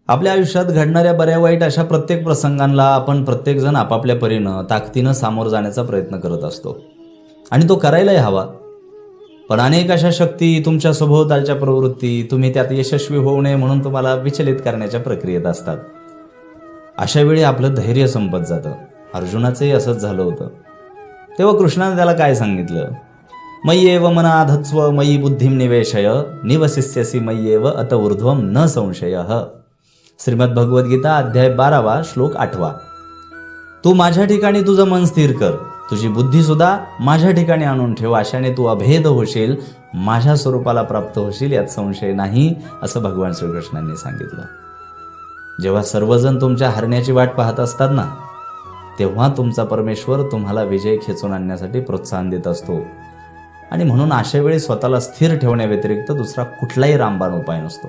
आपल्या आयुष्यात घडणाऱ्या बऱ्या वाईट अशा प्रत्येक प्रसंगांना आपण प्रत्येकजण आपापल्या परीनं ताकदीनं सामोरं जाण्याचा प्रयत्न करत असतो आणि तो करायलाही हवा. पण अनेक अशा शक्ती, तुमच्या सभोवतालच्या प्रवृत्ती तुम्ही त्यात यशस्वी होऊ नये म्हणून तुम्हाला विचलित करण्याच्या प्रक्रियेत असतात. अशा वेळी आपलं धैर्य संपत जातं. अर्जुनाचंही असंच झालं होतं. तेव्हा कृष्णाने त्याला काय सांगितलं? मय्येव मनाधत्स्व मयी बुद्धिम निवेशय निवसिष्यसि मय्येव अत ऊर्ध्वम न संशयः. श्रीमद भगवद्गीता अध्याय 12 श्लोक 8. तू माझ्या ठिकाणी तुझं मन स्थिर कर, तुझी बुद्धी सुद्धा माझ्या ठिकाणी आणून ठेव, अशाने तू अभेद होशील, माझ्या स्वरूपाला प्राप्त होशील, यात संशय नाही, असं भगवान श्रीकृष्णांनी सांगितलं. जेव्हा सर्वजण तुमच्या हरण्याची वाट पाहत असतात ना, तेव्हा तुमचा परमेश्वर तुम्हाला विजय खेचून आणण्यासाठी प्रोत्साहन देत असतो. आणि म्हणून अशा वेळी स्वतःला स्थिर ठेवण्याव्यतिरिक्त दुसरा कुठलाही रामबाण उपाय नसतो.